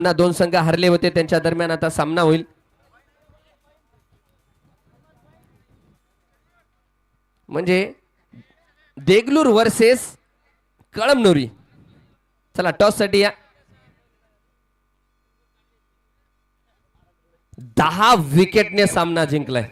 ना दोन संघ हरले होते त्यांच्या दरम्यान आता सामना होईल. म्हणजे देगलूर वर्सेस कळमनुरी. चला टॉस साठी या. 10 विकेटने सामना जिंकलाय.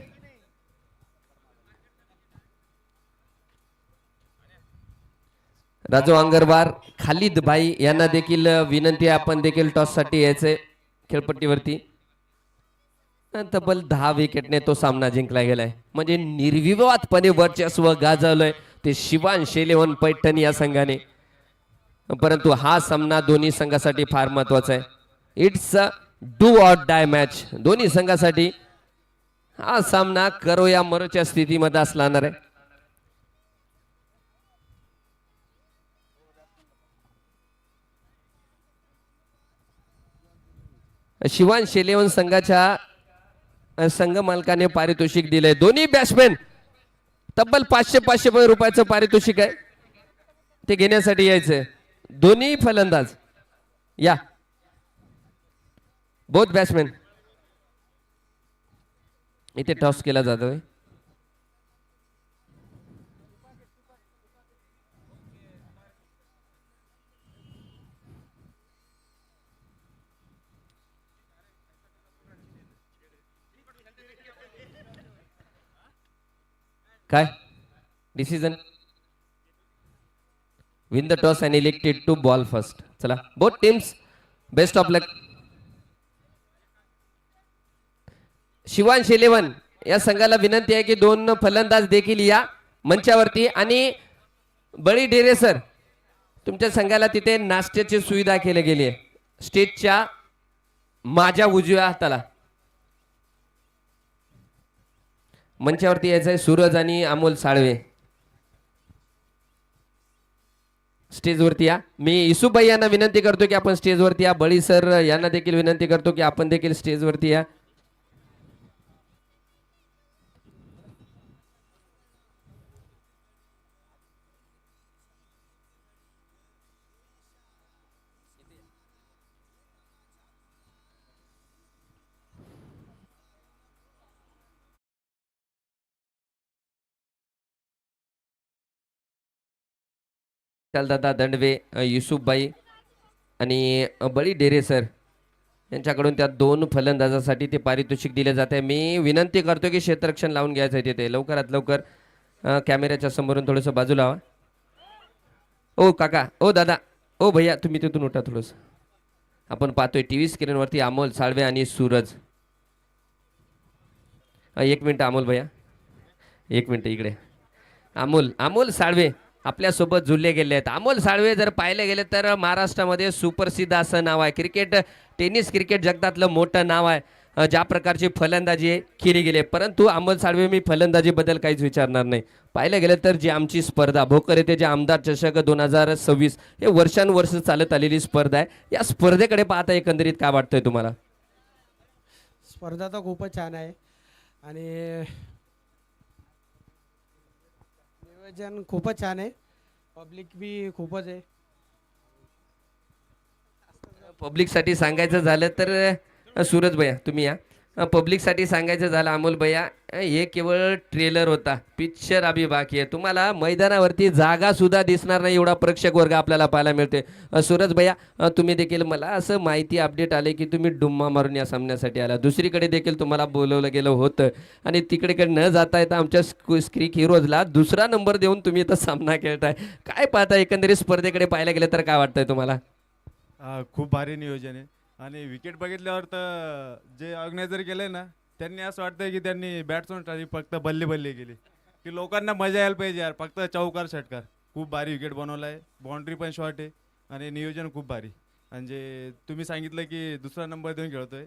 राजू अंगरवार, खालिद भाई यांना देखील विनंती आहे, आपण देखील टॉस साठी यायचे खेळपट्टीवरती. तब्बल 10 विकेटने तो सामना जिंकला गेलाय. म्हणजे निर्विवादपणे वर्चस्व गाजवलंय ते शिवांश 11 पैठण या संघाने. परंतु हा सामना दोन्ही संघासाठी फार महत्वाचा आहे. It's a do or die match. दोन्ही संघासाठी हा सामना करो या मरोच्या स्थितीमध्ये असणार आहे. शिवांश 11 संघाच्या संघ मालकाने पारितोषिक दिलंय. दोन्ही बॅट्समॅन तब्बल 500 रुपयाचं पारितोषिक आहे, ते घेण्यासाठी यायचंय. दोन्ही फलंदाज या, बोथ बॅट्समॅन. इथे टॉस केला जातोय. काय decision? Win the toss and elected to bowl first. चला both teams best of luck. Shivansh 11 या संघाला विनंती आहे की दोन फलंदाज देखील या मंचावरती. आणि बळी डेरे सर, तुमच्या संघाला तिथे नाश्त्याची सुविधा केली गेली आहे स्टेजच्या माझ्या उजव्या हाताला. मंचावरती यायचंय सूरज आणि अमोल साळवे. स्टेजवरती या. मी युसुफभाई यांना विनंती करतो की आपण स्टेजवरती या. बळी सर यांना देखील विनंती करतो की आपण देखील स्टेजवरती या. दादा दंडवे, युसुफभाई आणि बळी डेरे सर यांच्याकडून त्या दोन फलंदाजासाठी ते पारितोषिक दिले जाते. मी विनंती करतो की क्षेत्ररक्षण लावून घ्यायचं आहे तिथे लवकरात लवकर. कॅमेऱ्याच्या समोरून थोडंसं बाजूला व्हा. ओ काका, ओ दादा, ओ भैया, तुम्ही तिथून उठा थोडंसं. आपण पाहतोय टीव्ही स्क्रीनवरती अमोल साळवे आणि सूरज. एक मिनिट अमोल भैया, एक मिनिट इकडे. अमोल साळवे आपल्यासोबत जुळले गेले आहेत. अमोल साळवे जर पाहिले गेले तर महाराष्ट्रामध्ये सुप्रसिद्ध असं नाव आहे. टेनिस क्रिकेट जगतातलं मोठं नाव आहे. ज्या प्रकारची फलंदाजी केली गेली, परंतु अमोल साळवे मी फलंदाजीबद्दल काहीच विचारणार नाही. पाहिलं गेलं तर जी आमची स्पर्धा भोकर येथे जे आमदार चषक 2026 हे वर्षानुवर्ष चालत आलेली स्पर्धा आहे. या स्पर्धेकडे पाहता एकंदरीत काय वाटतंय तुम्हाला? स्पर्धा तर खूपच छान आहे आणि नियोजन खूपच छान आहे. पब्लिक बी खूपच आहे. पब्लिकसाठी सांगायचं झालं तर सूरज भैया तुम्ही या. पब्लिकसाठी सांगायचं झालं अमोल भैया, हे केवळ ट्रेलर होता, पिक्चर अभी बाकी आहे. तुम्हाला मैदानावरती जागा सुद्धा दिसणार नाही एवढा प्रेक्षक वर्ग आपल्याला पाहायला मिळते. सूरज भैया तुम्ही देखील, मला असं माहिती अपडेट आले की तुम्ही डुम्मा मारून या सामन्यासाठी आला. दुसरीकडे देखील तुम्हाला बोलवलं गेलं होतं आणि तिकडे न जाता येता आमच्या स्क्रीक हिरोजला दुसरा नंबर देऊन तुम्ही इथं सामना खेळताय. काय पाहता एकंदरीत स्पर्धेकडे पाहायला गेलं तर काय वाटतंय तुम्हाला? खूप भारी नियोजन आहे. आणि विकेट बघितल्यावर तर जे ऑर्गनायझर केलंय ना, त्यांनी असं वाटतंय की त्यांनी बॅट्समन फक्त बल्ले बल्ले केली की लोकांना मजा यायला पाहिजे यार. फक्त चौकार षटकार खूप भारी विकेट बनवला आहे. बाउंड्री पण शॉर्ट आहे आणि नियोजन खूप भारी. म्हणजे तुम्ही सांगितलं की दुसरा नंबर देऊन खेळतोय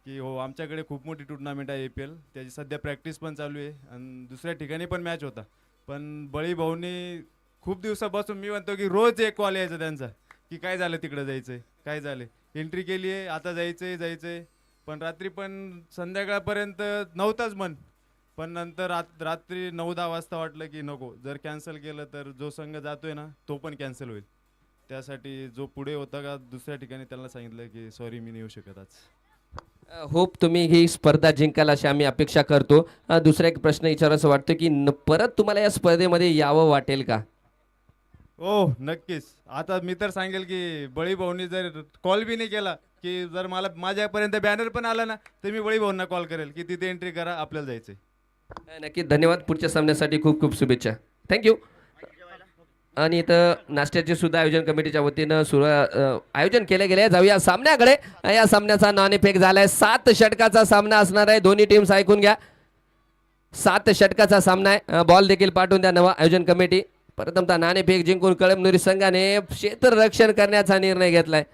की हो, आमच्याकडे खूप मोठी टुर्नामेंट आहे APL. त्याची सध्या प्रॅक्टिस पण चालू आहे आणि दुसऱ्या ठिकाणी पण मॅच होता. पण बळी भाऊनी खूप दिवसापासून मी म्हणतो की रोज एक कॉल यायचा त्यांचा की काय झालं, तिकडे जायचंय, काय झालं, एंट्री केली आहे, आता जायचंय. पण रात्री पण संध्याकाळपर्यंत नव्हताच मन. पण नंतर रात्री 9-10 वाजता वाटलं की नको, जर कॅन्सल केलं तर जो संघ जातोय ना तो पण कॅन्सल होईल. त्यासाठी जो पुढे होता का दुसऱ्या ठिकाणी त्यांना सांगितलं की सॉरी मी नाही येऊ शकत आज. होप तुम्ही ही स्पर्धा जिंकाल अशी आम्ही अपेक्षा करतो. दुसरा एक प्रश्न विचारायचं वाटतं की परत तुम्हाला या स्पर्धेमध्ये यावं वाटेल का? हो नक्कीच. आता मी तर सांगेल की बळी भाऊनी जर कॉल बी नाही केला की जर मला माझ्यापर्यंत बॅनर पण आला ना तर मी बळी भाऊंना कॉल करेल की तिथे एंट्री करा आपल्याला जायचंय. नक्की धन्यवाद. पुढच्या सामन्यासाठी खूप खूप शुभेच्छा. थँक्यू. आणि इथं नाश्त्याचे सुद्धा आयोजन कमिटीच्या वतीनं आयोजन केले गेले. जाऊया सामन्याकडे. या सामन्याचा नॉन इफेक्ट झालाय. 7 षटकाचा सामना असणार आहे. दोन्ही टीम्स ऐकून घ्या. 7 षटकाचा सामना आहे. बॉल देखील पाठवून द्या नवा आयोजन कमिटी. प्रथमतः नाणेफेक जिंकून कळमनुरी संघाने क्षेत्ररक्षण करण्याचा निर्णय घेतलाय.